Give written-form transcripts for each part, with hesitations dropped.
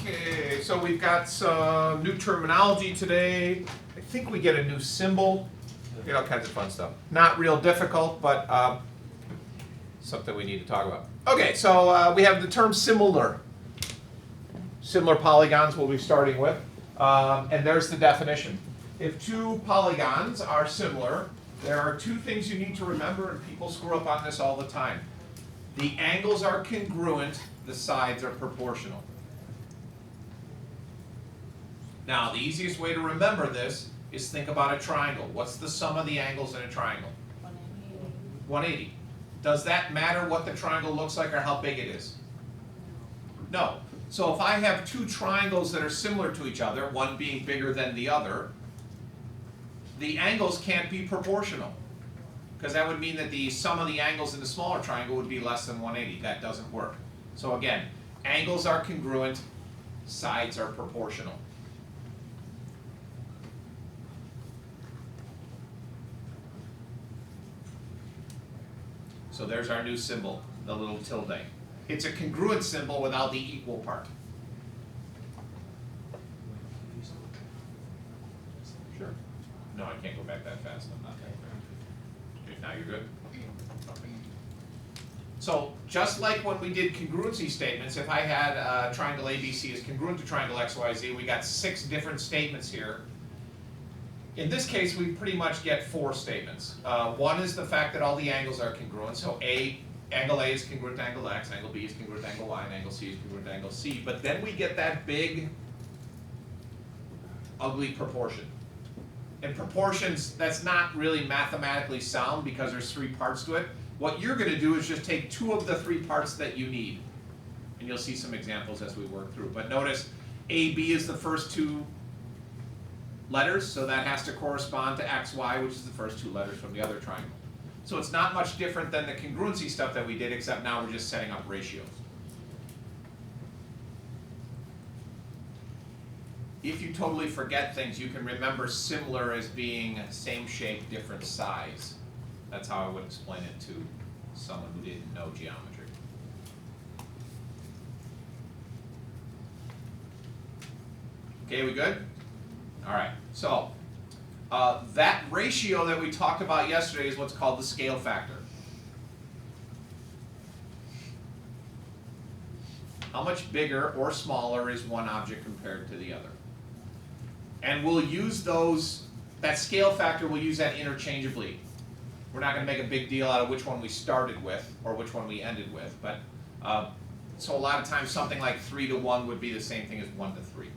Okay, so we've got some new terminology today. I think we get a new symbol. We get all kinds of fun stuff. Not real difficult, but something we need to talk about. Okay, so we have the term similar. Similar polygons we'll be starting with. And there's the definition. If two polygons are similar, there are two things you need to remember, and people screw up on this all the time. The angles are congruent, the sides are proportional. Now, the easiest way to remember this is think about a triangle. What's the sum of the angles in a triangle? 180. 180. Does that matter what the triangle looks like or how big it is? No. So if I have two triangles that are similar to each other, one being bigger than the other, the angles can't be proportional, because that would mean that the sum of the angles in the smaller triangle would be less than 180. That doesn't work. So again, angles are congruent, sides are proportional. So there's our new symbol, the little tilde. It's a congruent symbol without the equal part. Sure. No, I can't go back that fast. I'm not that fast. Okay, now you're good? Okay. So just like when we did congruency statements, if I had triangle ABC is congruent to triangle XYZ, we got 6 different statements here. In this case, we pretty much get 4 statements. One is the fact that all the angles are congruent. So angle A is congruent to angle X, angle B is congruent to angle Y, and angle C is congruent to angle C. But then we get that big, ugly proportion. And proportions, that's not really mathematically sound because there's 3 parts to it. What you're going to do is just take 2 of the 3 parts that you need. And you'll see some examples as we work through. But notice AB is the first 2 letters, so that has to correspond to XY, which is the first 2 letters from the other triangle. So it's not much different than the congruency stuff that we did, except now we're just setting up ratios. If you totally forget things, you can remember similar as being same shape, different size. That's how I would explain it to someone who didn't know geometry. Okay, we good? All right, so that ratio that we talked about yesterday is what's called the scale factor. How much bigger or smaller is one object compared to the other? And we'll use that scale factor, we'll use that interchangeably. We're not going to make a big deal out of which one we started with or which one we ended with, but so a lot of times something like 3 to 1 would be the same thing as 1 to 3.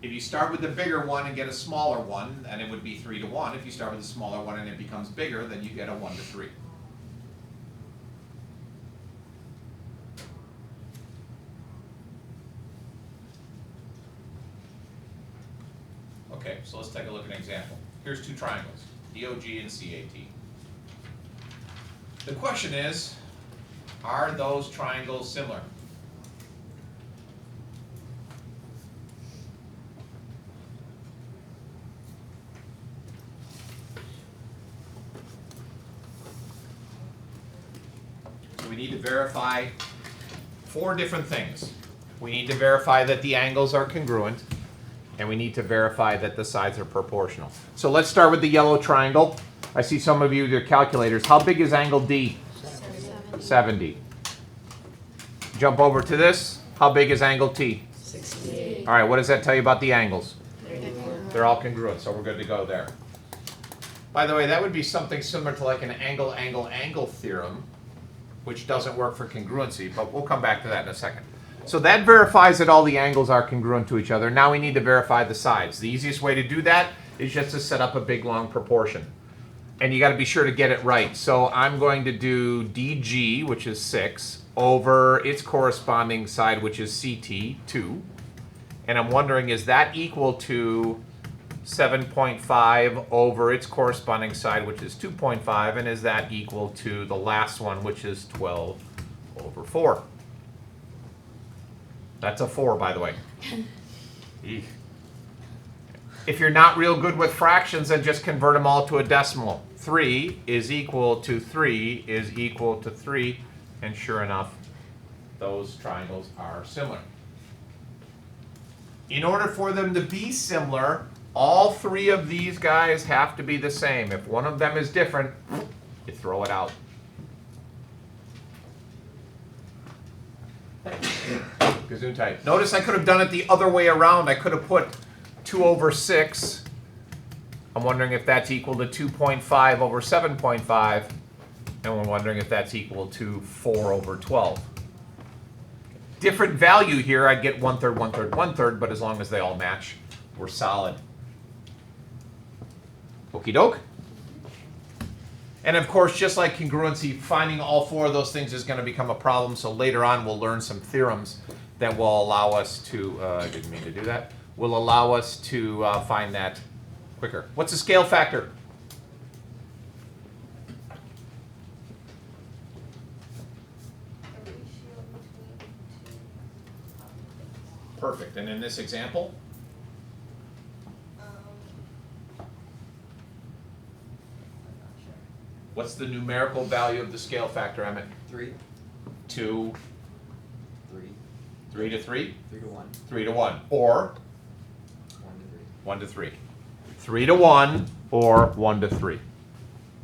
If you start with the bigger one and get a smaller one, then it would be 3 to 1. If you start with the smaller one and it becomes bigger, then you get a 1 to 3. Okay, so let's take a look at an example. Here's 2 triangles, DOG and CAT. The question is, are those triangles similar? We need to verify 4 different things. We need to verify that the angles are congruent, and we need to verify that the sides are proportional. So let's start with the yellow triangle. I see some of you with your calculators. How big is angle D? 70. Jump over to this. How big is angle T? 68. All right, what does that tell you about the angles? They're all congruent, so we're good to go there. By the way, that would be something similar to like an angle theorem, which doesn't work for congruency, but we'll come back to that in a second. So that verifies that all the angles are congruent to each other. Now we need to verify the sides. The easiest way to do that is just to set up a big long proportion. And you got to be sure to get it right. So I'm going to do DG, which is 6, over its corresponding side, which is CT, 2. And I'm wondering, is that equal to 7.5 over its corresponding side, which is 2.5, and is that equal to the last one, which is 12 over 4? That's a 4, by the way. Eek. If you're not real good with fractions, then just convert them all to a decimal. 3 is equal to 3 is equal to 3, and sure enough, those triangles are similar. In order for them to be similar, all three of these guys have to be the same. If one of them is different, you throw it out. Gesundheit. Notice I could have done it the other way around. I could have put 2 over 6. I'm wondering if that's equal to 2.5 over 7.5. And we're wondering if that's equal to 4 over 12. Different value here, I'd get 1/3, 1/3, 1/3, but as long as they all match, we're solid. Okie doke. And of course, just like congruency, finding all 4 of those things is going to become a problem. So later on, we'll learn some theorems that will allow us to, I didn't mean to do that, will allow us to find that quicker. What's the scale factor? Perfect. And in this example? What's the numerical value of the scale factor, Emmett? 3. 2. 3. 3 to 3? 3 to 1. 3 to 1. Or 1 1 to 3. to 3. 3 to 1 or 1 to 3.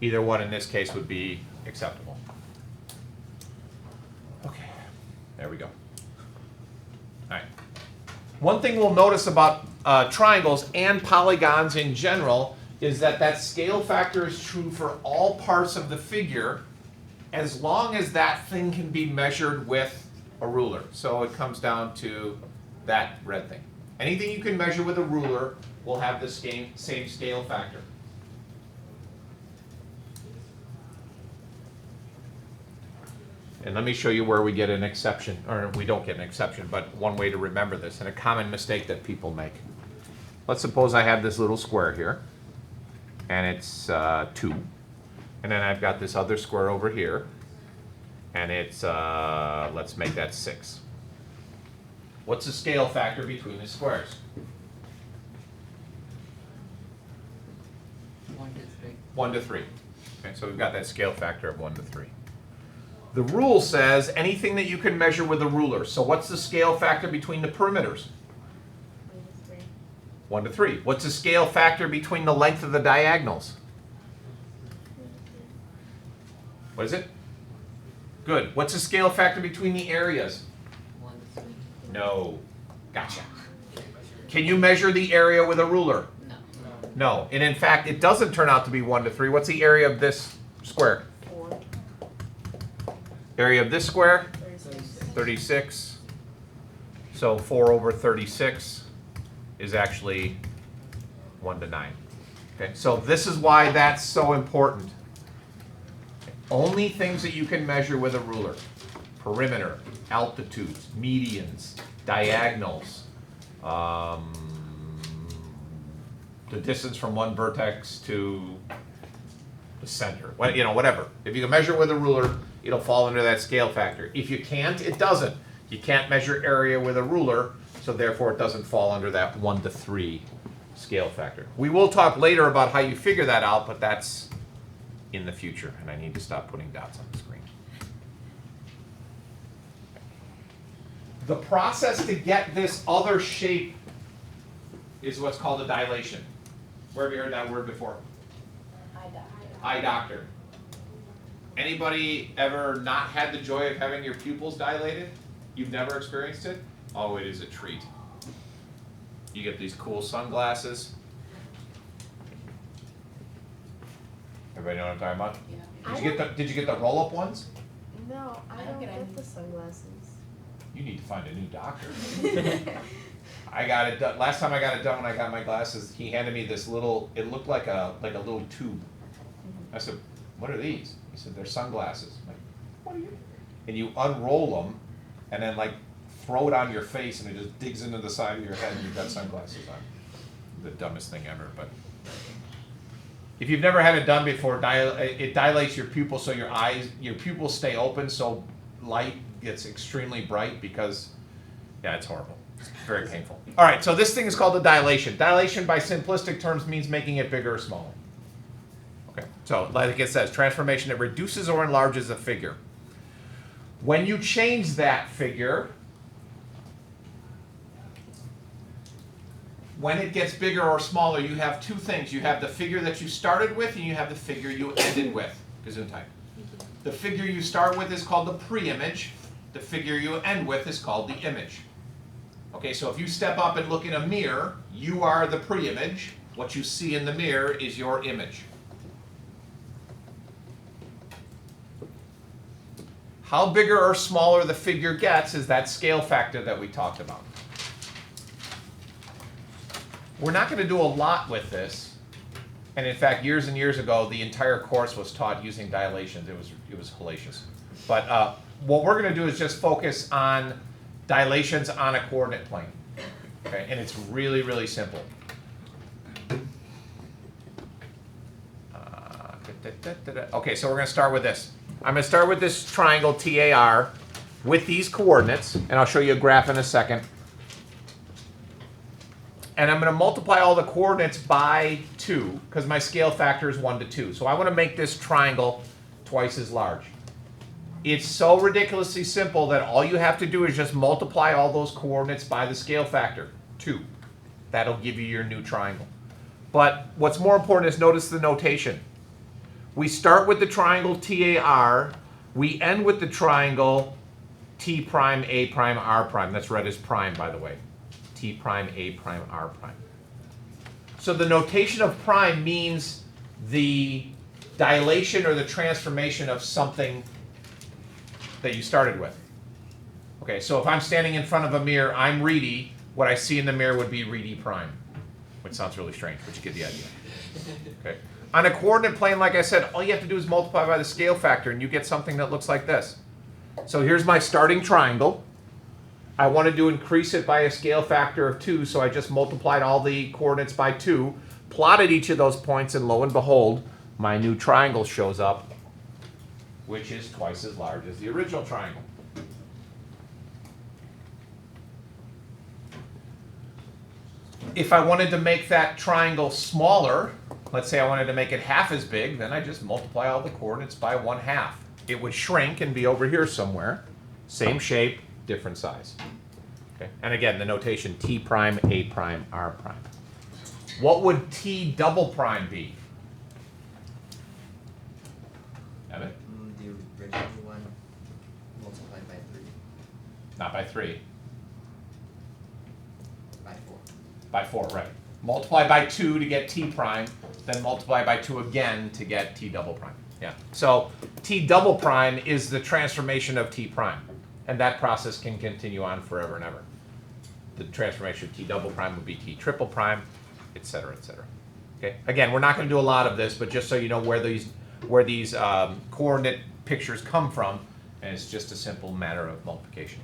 Either one in this case would be acceptable. Okay, there we go. All right. One thing we'll notice about triangles and polygons in general is that that scale factor is true for all parts of the figure as long as that thing can be measured with a ruler. So it comes down to that red thing. Anything you can measure with a ruler will have the same scale factor. And let me show you where we get an exception, or we don't get an exception, but one way to remember this, and a common mistake that people make. Let's suppose I have this little square here, and it's 2. And then I've got this other square over here, and it's, let's make that 6. What's the scale factor between the squares? 1 to 3. 1 to 3. Okay, so we've got that scale factor of 1 to 3. The rule says anything that you can measure with a ruler. So what's the scale factor between the perimeters? 1 to 3. What's the scale factor between the length of the diagonals? What is it? Good. What's the scale factor between the areas? 1 to 3. No. Gotcha. Can you measure the area with a ruler? No. No. And in fact, it doesn't turn out to be 1 to 3. What's the area of this square? 4. Area of this square? 36. 36. So 4 over 36 is actually 1 to 9. Okay, so this is why that's so important. Only things that you can measure with a ruler: perimeter, altitudes, medians, diagonals, the distance from one vertex to the center. You know, whatever. If you can measure with a ruler, it'll fall under that scale factor. If you can't, it doesn't. You can't measure area with a ruler, so therefore it doesn't fall under that 1 to 3 scale factor. We will talk later about how you figure that out, but that's in the future, and I need to stop putting dots on the screen. The process to get this other shape is what's called a dilation. Where have you heard that word before? Eye doctor. Anybody ever not had the joy of having your pupils dilated? You've never experienced it? Oh, it is a treat. You get these cool sunglasses. Everybody know what I'm talking about? Yeah. Did you get the roll-up ones? No, I don't get the sunglasses. You need to find a new doctor. I got it done. Last time I got it done when I got my glasses, he handed me this little, it looked like a little tube. I said, "What are these?" He said, "They're sunglasses." I'm like, "What are you?" And you unroll them and then like throw it on your face and it just digs into the side of your head and you've got sunglasses on. The dumbest thing ever, but if you've never had it done before, it dilates your pupils so your pupils stay open so light gets extremely bright because, yeah, it's horrible. It's very painful. All right, so this thing is called a dilation. Dilation by simplistic terms means making it bigger or smaller. Okay, so like it says, transformation that reduces or enlarges a figure. When you change that figure, when it gets bigger or smaller, you have two things. You have the figure that you started with, and you have the figure you ended with. Gesundheit. The figure you start with is called the pre-image. The figure you end with is called the image. Okay, so if you step up and look in a mirror, you are the pre-image. What you see in the mirror is your image. How bigger or smaller the figure gets is that scale factor that we talked about. We're not going to do a lot with this. And in fact, years and years ago, the entire course was taught using dilations. It was hellacious. But what we're going to do is just focus on dilations on a coordinate plane. Okay, and it's really, really simple. Okay, so we're going to start with this. I'm going to start with this triangle TAR with these coordinates, and I'll show you a graph in a second. And I'm going to multiply all the coordinates by 2, because my scale factor is 1 to 2. So I want to make this triangle twice as large. It's so ridiculously simple that all you have to do is just multiply all those coordinates by the scale factor, 2. That'll give you your new triangle. But what's more important is notice the notation. We start with the triangle TAR. We end with the triangle T prime, A prime, R prime. That's read as prime, by the way. T prime, A prime, R prime. So the notation of prime means the dilation or the transformation of something that you started with. Okay, so if I'm standing in front of a mirror, I'm Reedy. What I see in the mirror would be Reedy prime, which sounds really strange, but you get the idea. Okay. On a coordinate plane, like I said, all you have to do is multiply by the scale factor, and you get something that looks like this. So here's my starting triangle. I wanted to increase it by a scale factor of 2, so I just multiplied all the coordinates by 2, plotted each of those points, and lo and behold, my new triangle shows up, which is twice as large as the original triangle. If I wanted to make that triangle smaller, let's say I wanted to make it half as big, then I just multiply all the coordinates by 1/2. It would shrink and be over here somewhere. Same shape, different size. Okay. And again, the notation T prime, A prime, R prime. What would T double prime be? Evan? The original one multiplied by 3. Not by 3. By 4. By 4, right. Multiply by 2 to get T prime, then multiply by 2 again to get T double prime. Yeah. So T double prime is the transformation of T prime. And that process can continue on forever and ever. The transformation of T double prime would be T triple prime, et cetera, et cetera. Okay. Again, we're not going to do a lot of this, but just so you know where these coordinate pictures come from, and it's just a simple matter of multiplication.